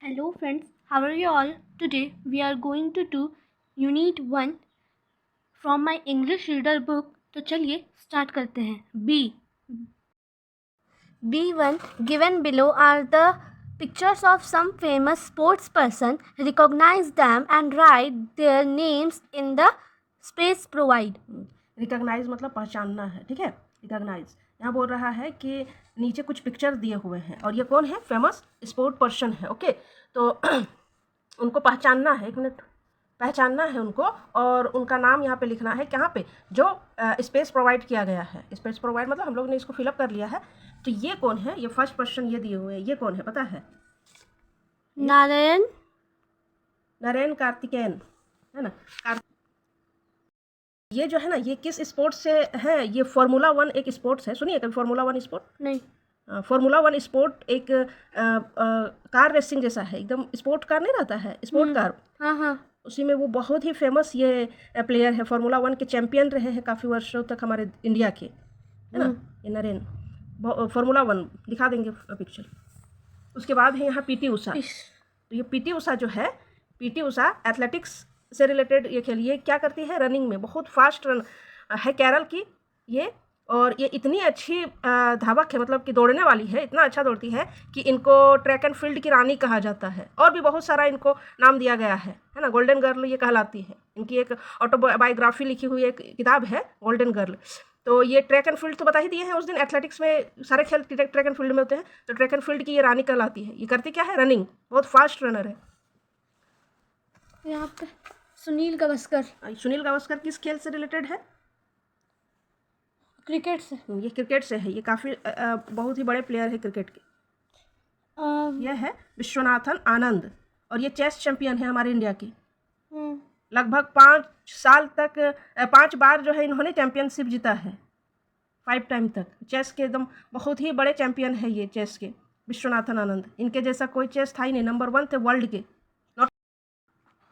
Hello friends, how are you all? Today we are going to do Unit 1 from my English reader book. तो चलिए start करते हैं. B1 given below are the pictures of some famous sports person. Recognize them and write their names in the space provide. Recognise मतलब पहचानना है. ठीक है, recognise यहाँ बोल रहा है कि नीचे कुछ पिक्चर दिए हुए हैं और ये कौन है? फेमस स्पोर्ट पर्सन है. ओके, तो उनको पहचानना है. एक मिनट, पहचानना है उनको और उनका नाम यहाँ पे लिखना है. कहाँ पे? जो स्पेस प्रोवाइड किया गया है. स्पेस प्रोवाइड मतलब हम लोग ने इसको फिलअप कर लिया है. तो ये कौन है? ये फर्स्ट पर्सन ये दिए हुए हैं. ये कौन है पता है? नारायण कार्तिकेयन है ना. ये जो है ना, ये किस स्पोर्ट्स से है? ये फार्मूला 1 एक स्पोर्ट्स है. सुनिए कभी फार्मूला 1 स्पोर्ट? नहीं. फार्मूला 1 स्पोर्ट एक कार रेसिंग जैसा है. एकदम स्पोर्ट कार नहीं रहता है, स्पोर्ट कार. हाँ. उसी में वो बहुत ही फेमस ये प्लेयर है. फार्मूला 1 के चैंपियन रहे हैं काफ़ी वर्षों तक हमारे इंडिया के, है ना. ये नरेन फार्मूला 1 दिखा देंगे पिक्चर. उसके बाद है यहाँ पीटी उषा. तो ये पीटी उषा जो है, पीटी उषा एथलेटिक्स से रिलेटेड ये खेल. ये क्या करती है? रनिंग में बहुत फास्ट रन है. केरल की ये, और ये इतनी अच्छी धावक है, मतलब कि दौड़ने वाली है. इतना अच्छा दौड़ती है कि इनको ट्रैक एंड फील्ड की रानी कहा जाता है. और भी बहुत सारा इनको नाम दिया गया है ना. गोल्डन गर्ल ये कहलाती है. इनकी एक ऑटोबायोग्राफी लिखी हुई एक किताब है गोल्डन गर्ल. तो ये ट्रैक एंड फील्ड तो बता ही दिए हैं उस दिन. एथलेटिक्स में सारे खेल ट्रैक एंड फील्ड में होते हैं. तो ट्रैक एंड फील्ड की ये रानी कहलाती है. ये करती क्या है? रनिंग. बहुत फास्ट रनर है. यहाँ पे सुनील गावस्कर. सुनील गावस्कर किस खेल से रिलेटेड है? क्रिकेट से. ये क्रिकेट से है. ये काफ़ी बहुत ही बड़े प्लेयर है क्रिकेट के. यह है विश्वनाथन आनंद और ये चेस चैंपियन है हमारे इंडिया के. लगभग 5 साल तक 5 बार जो है इन्होंने चैंपियनशिप जीता है. 5 टाइम तक चेस के एकदम बहुत ही बड़े चैंपियन है ये चेस के, विश्वनाथन आनंद. इनके जैसा कोई चेस था ही नहीं. नंबर 1 थे वर्ल्ड के.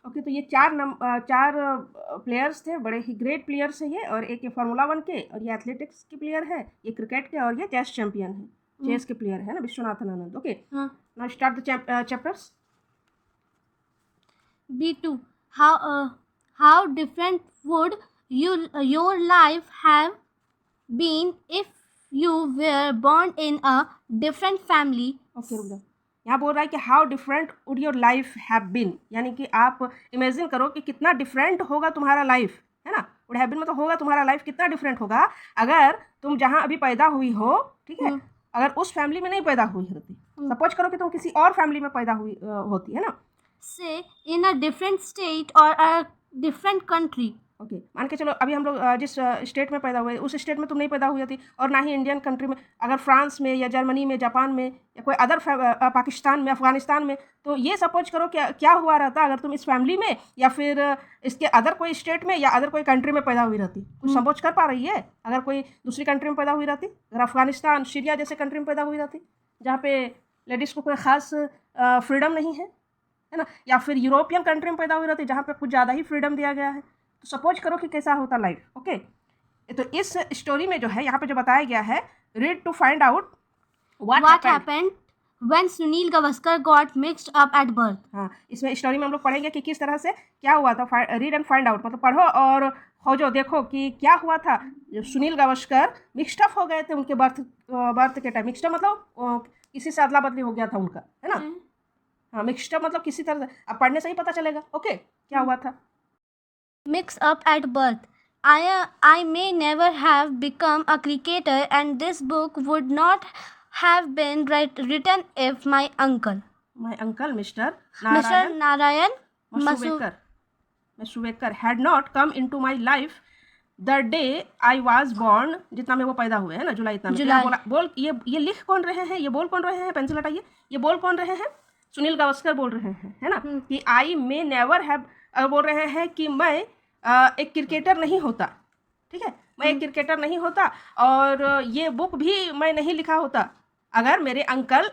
ओके, तो ये 4 प्लेयर्स थे. बड़े ही ग्रेट प्लेयर्स हैं ये. और एक ये फार्मूला 1 के, और ये एथलेटिक्स के प्लेयर है, ये क्रिकेट के, और ये चेस चैंपियन है. चेस के प्लेयर है ना, Viswanathan Anand. Okay, now start the chapters. B2 how different would your life have been if you were born in a different family? Okay, रुक जाओ. यहाँ बोल रहा है कि how different would your life have been. यानी कि आप इमेजिन करो कि कितना डिफरेंट होगा तुम्हारा लाइफ, है ना. वुड हैव बीन मतलब होगा तुम्हारा लाइफ कितना डिफरेंट होगा अगर तुम जहाँ अभी पैदा हुई हो. ठीक है, अगर उस फैमिली में नहीं पैदा हुई होती. सपोज करो कि तुम किसी और फैमिली में पैदा हुई होती, है ना. Say in a different state or a different country. Okay, मान के चलो अभी हम लोग जिस स्टेट में पैदा हुए उस स्टेट में तुम नहीं पैदा हुई थी, और ना ही इंडियन कंट्री में. अगर फ्रांस में या जर्मनी में, जापान में, या कोई अदर पाकिस्तान में, अफगानिस्तान में, तो ये सपोज करो क्या हुआ रहता अगर तुम इस फैमिली में या फिर इसके अदर कोई स्टेट में या अदर कोई कंट्री में पैदा हुई रहती. कुछ सपोज कर पा रही है? अगर कोई दूसरी कंट्री में पैदा हुई रहती, अगर अफगानिस्तान, सीरिया जैसे कंट्री में पैदा हुई रहती जहाँ पे लेडीज़ को कोई ख़ास फ्रीडम नहीं है ना, या फिर यूरोपियन कंट्री में पैदा हुई रहती जहाँ पे कुछ ज़्यादा ही फ्रीडम दिया गया है, तो सपोज करो कि कैसा होता लाइफ. ओके, तो इस स्टोरी में जो है यहाँ पे जो बताया गया है, read to find out What happened when Sunil Gavaskar got mixed up at birth? हाँ, इसमें स्टोरी में हम लोग पढ़ेंगे कि किस तरह से क्या हुआ था. रीड एंड फाइंड आउट मतलब पढ़ो और खोजो, देखो कि क्या हुआ था. जो सुनील गावस्कर मिक्सड हो गए थे उनके बर्थ के टाइम. मिक्सड मतलब किसी से अदला बदली हो गया था उनका, है ना. हाँ, मिक्सड मतलब किसी तरह से. अब पढ़ने से ही पता चलेगा. ओके, क्या हुआ था. Mixed up at birth. I may never have become a cricketer, and this book would not have been written if my uncle, Mr. Narayan Masuwekar had not come into my life the day I was born. जितना में वो पैदा हुए, है ना, जुलाई इतना में. जुलाई. बोल ये लिख कौन रहे हैं? ये बोल कौन रहे हैं? पेंसिल हटाइए. ये बोल कौन रहे हैं? सुनील गावस्कर बोल रहे हैं, है ना. कि आई मे नेवर हैव बोल रहे हैं कि मैं एक क्रिकेटर नहीं होता. ठीक है, मैं एक क्रिकेटर नहीं होता, और ये बुक भी मैं नहीं लिखा होता अगर मेरे अंकल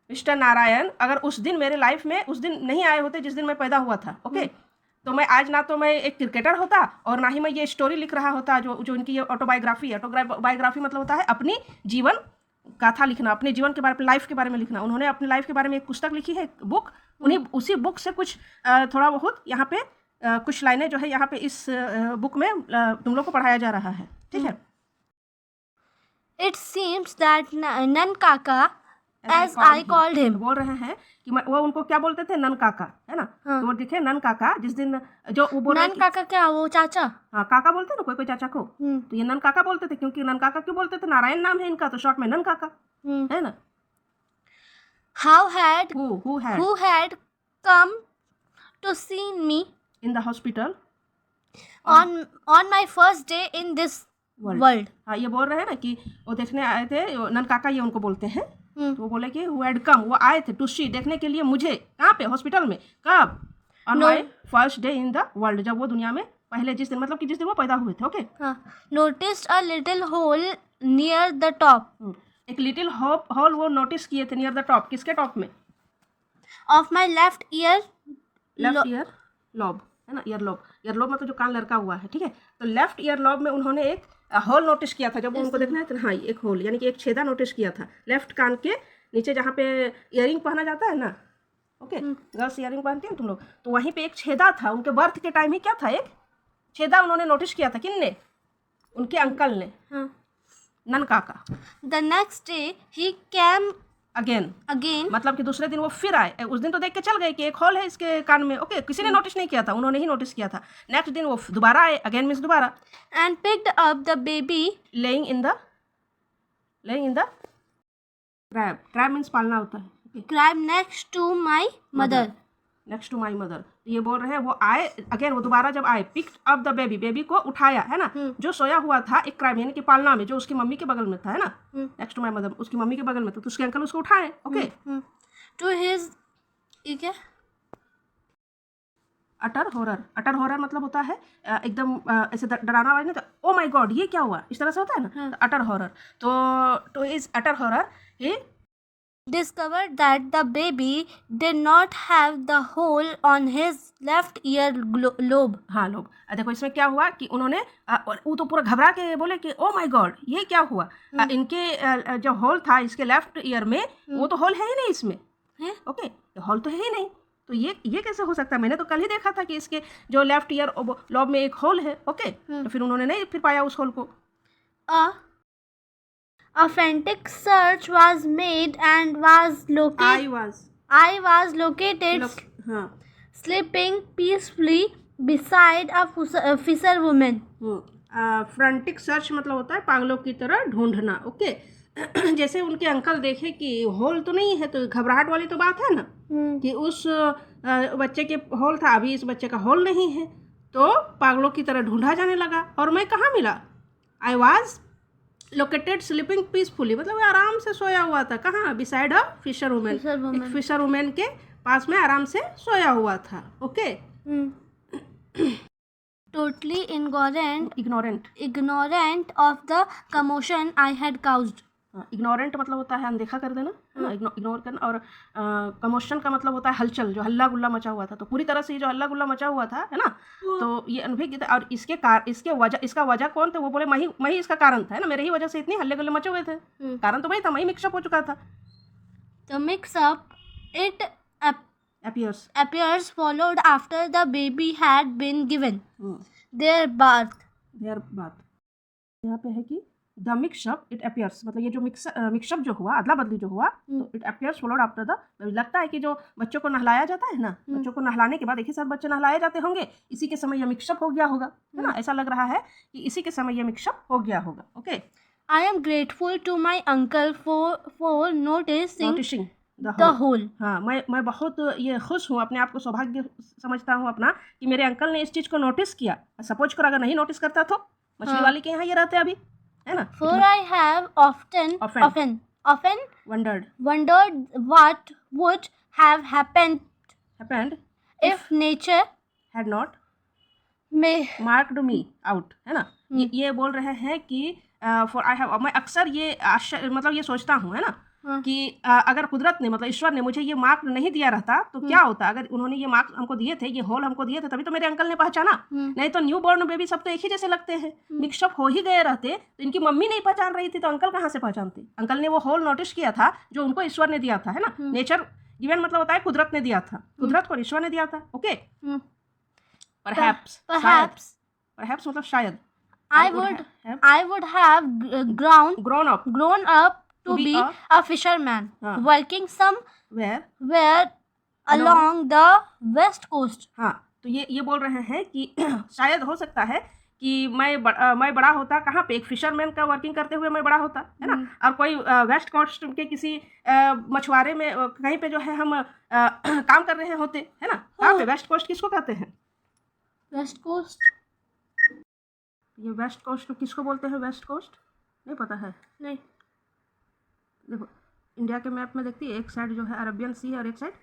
मिस्टर नारायण अगर उस दिन मेरे लाइफ में उस दिन नहीं आए होते जिस दिन मैं पैदा हुआ था. ओके, तो मैं आज ना तो मैं एक क्रिकेटर होता और ना ही मैं ये स्टोरी लिख रहा होता जो इनकी ये ऑटोबायोग्राफी मतलब होता है अपनी जीवन गाथा लिखना, अपने जीवन के बारे में, लाइफ के बारे में लिखना। उन्होंने अपने लाइफ के बारे में एक पुस्तक लिखी है, बुक। उन्हीं उसी बुक से कुछ थोड़ा बहुत यहाँ पे कुछ लाइनें जो है यहाँ पे इस बुक में तुम लोग को पढ़ाया जा रहा है, ठीक है। It seems that Nan Kaka, as I called him. बोल रहे हैं कि वो उनको क्या बोलते थे, नन काका, है ना। तो वो दिखे नन काका, जिस दिन जो वो बोल रहे नन काका क्या, वो चाचा? हाँ, काका बोलते ना कोई कोई चाचा को, तो ये नन काका बोलते थे। क्योंकि नन काका क्यों बोलते थे, नारायण नाम है इनका, तो शॉर्ट में नन काका, है ना। Who had come to see me in the hospital on my first day in this world. हाँ, ये बोल रहे हैं ना कि वो देखने आए थे, नन काका ये उनको बोलते हैं। तो वो बोले कि who had come, वो आए थे, to see, देखने के लिए मुझे। कहाँ पे, हॉस्पिटल में। कब? on my first day in the world, जब वो दुनिया में पहले जिस दिन, मतलब कि जिस दिन वो पैदा हुए थे। Okay. Noticed a little hole near the top. एक लिटिल होल वो नोटिस किए थे, नियर द टॉप, किसके टॉप में? of my left ear lobe, है ना, ईयर लॉब मतलब जो कान लड़का हुआ है, ठीक है। तो लेफ्ट ईयर लॉब में उन्होंने एक होल नोटिस किया था, जब उनको देखना है तो हाँ, एक होल यानी कि एक छेदा नोटिस किया था लेफ्ट कान के नीचे, जहाँ पे इयरिंग पहना जाता है ना। ओके, गर्ल्स इयरिंग पहनती हैं तुम लोग, तो वहीं पे एक छेदा था। उनके बर्थ के टाइम ही क्या था, एक छेदा उन्होंने नोटिस किया था। किन ने? उनके अंकल ने, नन काका। The next day he came again, मतलब कि दूसरे दिन वो फिर आए। उस दिन तो देख के चल गए कि एक होल है इसके कान में। ओके, किसी ने नोटिस नहीं किया था, उन्होंने ही नोटिस किया था। नेक्स्ट दिन वो दोबारा आए, अगेन मीन्स दोबारा। and picked up the baby laying in the crab means पालना होता है। crab next to my mother. Next to my mother. ये बोल रहे हैं वो आए अगेन, वो दोबारा जब आए, पिक्ड अप द बेबी को उठाया, है ना, जो सोया हुआ था एक क्राइब यानी कि पालना में, जो उसकी मम्मी के बगल में था, है ना। नेक्स्ट टू माई मदर, उसकी मम्मी के बगल में था, तो उसके अंकल उसको उठाए। ओके, to his क्या, अटर हॉरर मतलब होता है एकदम ऐसे डराना आवाज नहीं, तो ओ माय गॉड ये क्या हुआ, इस तरह से होता है ना। तो अटर हॉरर, तो is utter horror he discovered that the baby did not have the hole on his left ear lobe. हाँ, लोग देखो इसमें क्या हुआ कि उन्होंने वो तो पूरा घबरा के बोले कि ओ माय गॉड ये क्या हुआ। इनके जो होल था इसके लेफ्ट ईयर में, वो तो होल है ही नहीं इसमें। ओके, होल तो है ही नहीं, तो ये कैसे हो सकता है? मैंने तो कल ही देखा था कि इसके जो लेफ्ट ईयर लॉब में एक होल है। ओके, तो फिर उन्होंने नहीं फिर पाया उस होल को। A frantic search was made and was located. I was located sleeping peacefully beside a fisherwoman. Frantic search मतलब होता है पागलों की तरह ढूंढना। ओके, जैसे उनके अंकल देखे कि होल तो नहीं है, तो घबराहट वाली तो बात है ना, कि उस बच्चे के होल था, अभी इस बच्चे का होल नहीं है, तो पागलों की तरह ढूंढा जाने लगा। और मैं कहाँ मिला? I was located sleeping peacefully, मतलब आराम से सोया हुआ था। कहाँ? बिसाइड अ फिशर वुमेन, एक फिशर वुमेन के पास में आराम से सोया हुआ था। Okay, totally ignorant of the commotion I had caused. Ignorant मतलब होता है अनदेखा कर देना, है ना, इग्नोर करना। और कमोशन का मतलब होता है हलचल, जो हल्ला गुल्ला मचा हुआ था। तो पूरी तरह से ये जो हल्ला गुल्ला मचा हुआ था, है ना, तो ये अनुभव था। और इसका वजह कौन थे? वो बोले मैं ही इसका कारण था, है ना, मेरे ही वजह से इतनी हल्ले गुल्ले मचे हुए थे। कारण तो मैं था, मैं ही मिक्सअप हो चुका था। The mix-up it appears followed after the baby had been given their birth. यहाँ पे है कि द मिक्सअप इट अपियर्स, मतलब ये जो मिक्सअप जो हुआ, अदला बदली जो हुआ, तो it appears followed after the, लगता है कि जो बच्चों को नहलाया जाता है ना, बच्चों को नहलाने के बाद एक ही साथ बच्चे नहलाए जाते होंगे, इसी के समय ये मिक्सअप हो गया होगा, है ना। ऐसा लग रहा है कि इसी के समय ये मिक्सअप हो गया होगा। Okay, I am grateful to my uncle for noticing the whole. हाँ, मैं बहुत ये खुश हूँ, अपने आप को सौभाग्य समझता हूँ अपना, कि मेरे अंकल ने इस चीज़ को नोटिस किया। सपोज करो अगर नहीं नोटिस करता तो मछली वाले के यहाँ ये रहते अभी, है ना। For I have often wondered what would have happened if nature had not marked me out, है ना। ये बोल रहे हैं कि for I have, मैं अक्सर ये मतलब ये सोचता हूँ, है ना, हाँ। कि अगर कुदरत ने मतलब ईश्वर ने मुझे ये मार्क नहीं दिया रहता तो क्या होता, अगर उन्होंने ये मार्क हमको दिए थे, ये होल हमको दिए थे, तभी तो मेरे अंकल ने पहचाना, नहीं तो न्यू बॉर्न बेबी सब तो एक ही जैसे लगते हैं। मिक्सअप हो ही गए रहते तो इनकी मम्मी नहीं पहचान रही थी तो अंकल कहाँ से पहचानते। अंकल ने वो होल नोटिस किया था जो उनको ईश्वर ने दिया था, है ना। नेचर गिवन मतलब होता है कुदरत ने दिया था, कुदरत को ईश्वर ने दिया था। ओके, परहैप्स मतलब शायद I would have grown up to be a fisherman working where somewhere along the west coast. हाँ, तो ये बोल रहे हैं कि शायद हो सकता है कि मैं बड़ा होता कहाँ पे, एक फिशरमैन का वर्किंग करते हुए मैं बड़ा होता, है ना। और कोई वेस्ट कोस्ट के किसी मछुआरे में कहीं पे जो है हम काम कर रहे होते, है ना। कहाँ पे वेस्ट कोस्ट किसको कहते हैं? वेस्ट कोस्ट, ये वेस्ट कोस्ट किसको बोलते हैं? वेस्ट कोस्ट नहीं पता है? नहीं। देखो इंडिया के मैप में देखती है, एक साइड जो है अरबियन सी है और एक साइड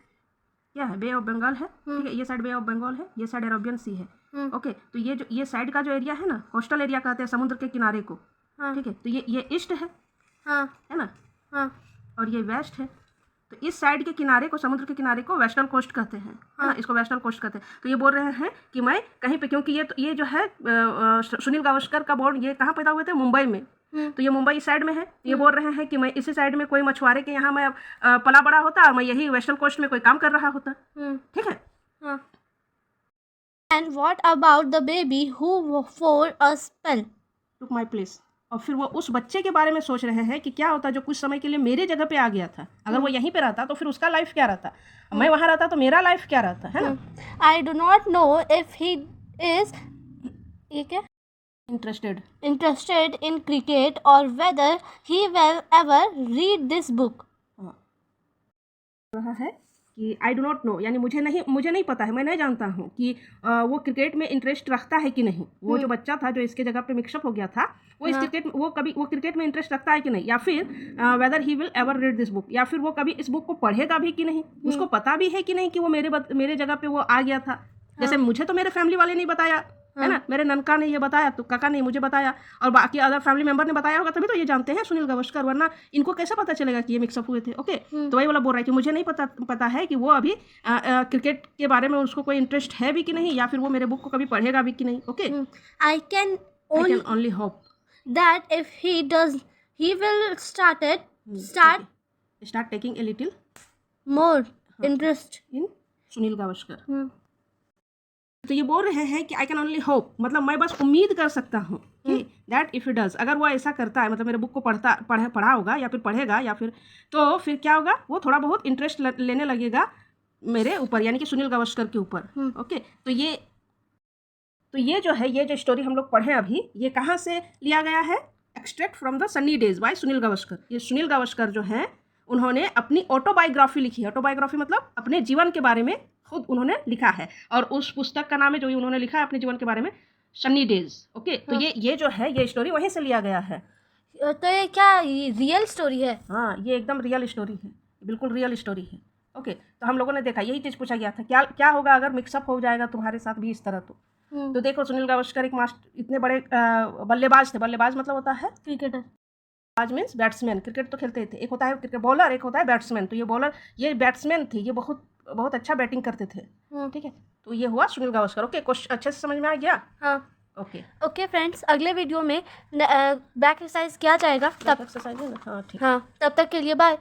क्या है, बे ऑफ बंगाल है। ठीक है, ये साइड बे ऑफ बंगाल है, ये साइड अरबियन सी है। ओके, तो ये साइड का जो एरिया है ना, कोस्टल एरिया कहते हैं समुद्र के किनारे को। ठीक है, तो ये ईस्ट है, है ना। और ये वेस्ट है, तो इस साइड के किनारे को, समुद्र के किनारे को वेस्टर्न कोस्ट कहते हैं, है ना। इसको वेस्टर्न कोस्ट कहते हैं। तो ये बोल रहे हैं कि मैं कहीं पे, क्योंकि ये जो है सुनील गावस्कर का बोर्न ये कहाँ पैदा हुए थे? मुंबई में। तो ये मुंबई साइड में है। ये बोल रहे हैं कि मैं इसी साइड में कोई मछुआरे के यहाँ मैं पला बड़ा होता और मैं यही वेस्टर्न कोस्ट में कोई काम कर रहा होता। ठीक है। And what about the baby who for a spell took my place? और फिर वो उस बच्चे के बारे में सोच रहे हैं कि क्या होता जो कुछ समय के लिए मेरे जगह पे आ गया था। अगर वो यहीं पे रहता तो फिर उसका लाइफ क्या रहता, मैं वहाँ रहता तो मेरा लाइफ क्या रहता, है ना। I do not know if he is interested in cricket or whether he will ever read this book. रहा है कि आई डो नॉट नो, यानी मुझे नहीं पता है, मैं नहीं जानता हूँ कि वो क्रिकेट में इंटरेस्ट रखता है कि नहीं। वो जो बच्चा था जो इसके जगह पे मिक्सअप हो गया था, वो इस क्रिकेट वो क्रिकेट में इंटरेस्ट रखता है कि नहीं, या फिर weather he will ever read this book, या फिर वो कभी इस बुक को पढ़ेगा भी कि नहीं। उसको पता भी है कि नहीं कि वो मेरे जगह पे वो आ गया था। जैसे मुझे तो मेरे फैमिली वाले नहीं बताया, है ना। मेरे ननका ने ये बताया, तो काका ने मुझे बताया, और बाकी अदर फैमिली मेंबर ने बताया होगा, तभी तो ये जानते हैं सुनील गावस्कर, वरना इनको कैसे पता चलेगा कि ये मिक्सअप हुए थे। ओके, तो वही वाला बोल रहा है कि मुझे नहीं पता है कि वो अभी क्रिकेट के बारे में उसको कोई इंटरेस्ट है भी कि नहीं, या फिर वो मेरे बुक को कभी पढ़ेगा भी कि नहीं। Okay, I can only hope that if he does, he will start taking a little more interest in Sunil Gavaskar. तो ये बोल रहे हैं कि आई कैन ओनली होप, मतलब मैं बस उम्मीद कर सकता हूँ कि दैट इफ़ इट डज, अगर वो ऐसा करता है, मतलब मेरे बुक को पढ़ा होगा या फिर पढ़ेगा, या फिर तो फिर क्या होगा, वो थोड़ा बहुत इंटरेस्ट लेने लगेगा मेरे ऊपर, यानी कि सुनील गावस्कर के ऊपर। ओके, तो ये जो है, ये जो स्टोरी हम लोग पढ़े अभी, ये कहाँ से लिया गया है? Extract from the Sunny days by Sunil Gavaskar. ये सुनील गावस्कर जो हैं उन्होंने अपनी ऑटोबायोग्राफी लिखी है। ऑटोबायोग्राफी मतलब अपने जीवन के बारे में खुद उन्होंने लिखा है, और उस पुस्तक का नाम है जो उन्होंने लिखा है अपने जीवन के बारे में, सनी डेज। ओके, तो ये जो है, ये स्टोरी वहीं से लिया गया है। तो ये क्या रियल स्टोरी है? हाँ, ये एकदम रियल स्टोरी है, बिल्कुल रियल स्टोरी है। ओके, तो हम लोगों ने देखा, यही चीज़ पूछा गया था, क्या होगा अगर मिक्सअप हो जाएगा तुम्हारे साथ भी इस तरह। तो देखो सुनील गावस्कर एक इतने बड़े बल्लेबाज थे। बल्लेबाज मतलब होता है क्रिकेटर, बल्लेबाज मीन्स बैट्समैन। क्रिकेट तो खेलते थे, एक होता है क्रिकेट बॉलर, एक होता है बैट्समैन। तो ये बैट्समैन थे, ये बहुत अच्छा बैटिंग करते थे। ठीक है, तो ये हुआ सुनील गावस्कर। ओके, क्वेश्चन अच्छे से समझ में आ गया? हाँ। ओके फ्रेंड्स, अगले वीडियो में बैक एक्सरसाइज किया जाएगा, तब एक्सरसाइज है ना। हाँ, ठीक। हाँ, तब तक के लिए बाय।